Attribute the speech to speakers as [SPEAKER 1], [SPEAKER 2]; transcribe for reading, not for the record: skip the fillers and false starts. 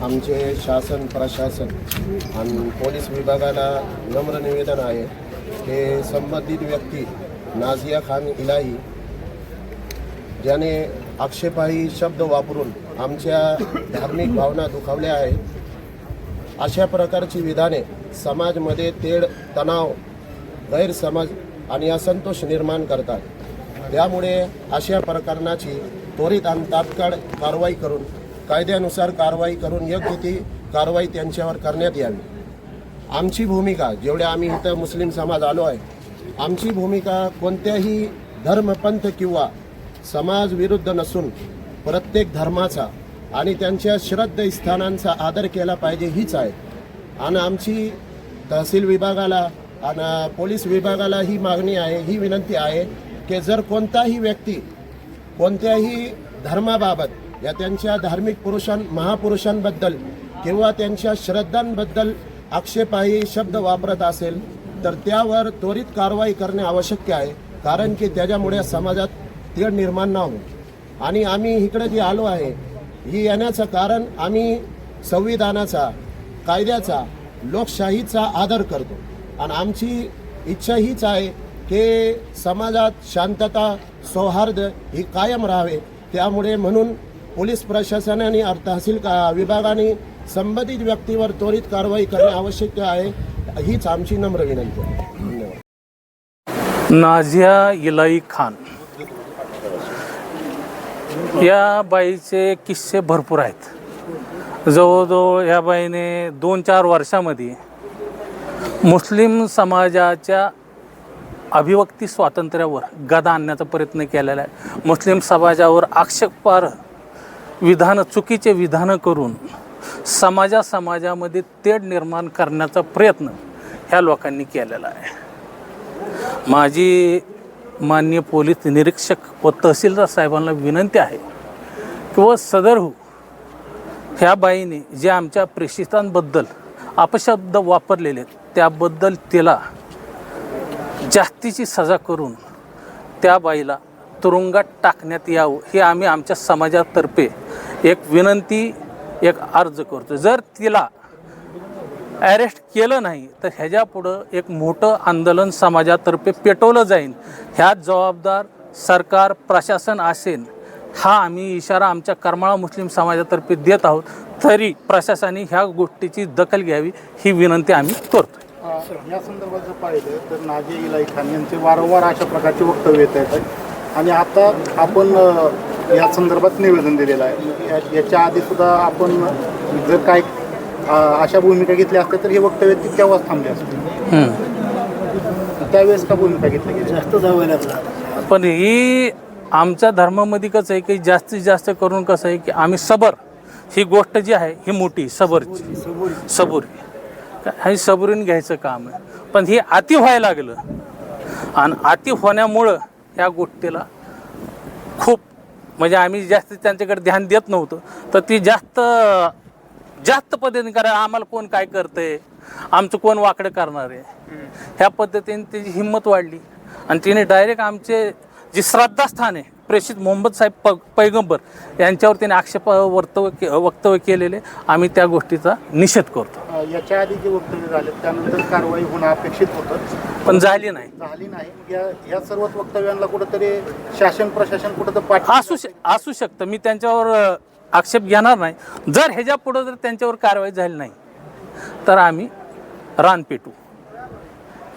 [SPEAKER 1] आमचे शासन प्रशासन आणि पोलीस विभागाला नम्र निवेदन आहे की संबंधित व्यक्ती नाझिया खान इलाही ज्याने आक्षेपार्ह शब्द वापरून आमच्या धार्मिक भावना दुखावल्या आहेत, अशा प्रकारची विधाने समाजामध्ये तेढ, तणाव, गैरसमज आणि असंतोष निर्माण करतात। त्यामुळे अशा प्रकरणाची त्वरित आणि तात्काळ कारवाई करून कायद्यानुसार कारवाई करून योग्य ती कारवाई त्यांच्यावर करण्यात यावी। आमची भूमिका, जेवढ्या आम्ही इथं मुस्लिम समाज आलो आहे, आमची भूमिका कोणत्याही धर्मपंथ किंवा समाज विरुद्ध नसून प्रत्येक धर्माचा आणि त्यांच्या श्रद्धास्थानांचा आदर केला पाहिजे हीच आहे। आणि आमची तहसील विभागाला आणि पोलीस विभागाला ही मागणी आहे, ही विनंती आहे की जर कोणताही व्यक्ती कोणत्याही धर्माबाबत या त्यांच्या धार्मिक महापुरुषांबद्दल किंवा त्यांच्या श्रद्धांबद्दल आक्षेपार्ह शब्द वापरत असेल तर त्यावर त्वरित कारवाई करणे आवश्यक आहे, कारण की त्याच्यामुळे समाजात तेढ निर्माण न हो। आणि आम्ही इकडे जे आलो आहे, ही येण्याचं कारण आम्ही संविधानाचा, कायद्याचा, लोकशाहीचा आदर करतो आणि आमची इच्छा हीच आहे की समाजात शांतता, सौहार्द ही कायम राहावे। त्यामुळे म्हणून पोलीस प्रशासनाने तहसील विभागाने संबंधित व्यक्तीवर त्वरित कारवाई करणे आवश्यक आहे, हीच आमची नम्र विनंती आहे। धन्यवाद।
[SPEAKER 2] नाझिया इलाही खान या बाईचे किस्से भरपूर आहेत। जवळजवळ या बाईने 2-4 वर्षामध्ये मुस्लिम समाजाच्या अभिव्यक्ती स्वातंत्र्यावर गदा आणण्याचा प्रयत्न केलेला आहे। मुस्लिम समाजावर आक्षेपार्ह विधानं, चुकीचे विधानं करून समाजामध्ये तेढ निर्माण करण्याचा प्रयत्न ह्या लोकांनी केलेला आहे। माझी माननीय पोलीस निरीक्षक व तहसीलदार साहेबांना विनंती आहे की व सदर ह्या बाईने जे आमच्या प्रेषितांबद्दल अपशब्द वापरलेले त्याबद्दल तिला जास्तीची सजा करून त्या बाईला तुरुंगात टाकण्यात यावं, हे आम्ही आमच्या समाजातर्फे एक विनंती, एक अर्ज करतो। जर तिला अरेस्ट केलं नाही तर ह्याच्यापुढं एक मोठं आंदोलन समाजातर्फे पेटवलं जाईल। ह्या जबाबदार सरकार, प्रशासन असेल, हा आम्ही इशारा आमच्या करमाळा मुस्लिम समाजातर्फे देत आहोत। तरी प्रशासनाने ह्या गोष्टीची दखल घ्यावी ही विनंती आम्ही करतो।
[SPEAKER 3] या संदर्भात जर पाहिलं तर नाझिया इलाही खान यांचे वारंवार अशा प्रकारचे वक्तव्य येत आहेत आणि आता आपण या संदर्भात निवेदन दिलेलं आहे। याच्या आधी सुद्धा आपण जर काय अशा भूमिका घेतल्या असत्या तर हे वक्तव्य तितक्यावर थांबले असते। त्यावेळेस का भूमिका घेतली गेली? जास्त जावं
[SPEAKER 2] पण ही आमच्या धर्मामध्ये कसं आहे की जास्तीत जास्त करून कसं आहे की आम्ही सबर, ही गोष्ट जी आहे ही मोठी सबुरी हे सबुरीने घ्यायचं काम आहे। पण हे अति व्हायला लागलं आणि अति होण्यामुळं ह्या गोष्टीला खूप म्हणजे आम्ही जास्त त्यांच्याकडे ध्यान देत नव्हतं, तर ती जास्त पद्धतीने करा, आम्हाला कोण काय करतंय, आमचं कोण वाकडं करणार आहे, ह्या पद्धतीने त्याची हिंमत वाढली आणि तिने डायरेक्ट आमचे जे श्रद्धास्थान आहे प्रेषित मोहम्मद साहेब पैगंबर यांच्यावर त्याने वक्तव्य केलेले, आम्ही त्या गोष्टीचा निषेध करतो।
[SPEAKER 3] याच्या आधी जे वक्तव्य झाले त्यानंतर कारवाई होणं अपेक्षित होतं,
[SPEAKER 2] पण झाली नाही।
[SPEAKER 3] या सर्वच वक्तव्यांना कुठंतरी शासन प्रशासन कुठंतरी
[SPEAKER 2] असू शकतं, मी त्यांच्यावर आक्षेप घेणार नाही। जर ह्याच्या पुढं जर त्यांच्यावर कारवाई झाली नाही तर आम्ही रान पेटू।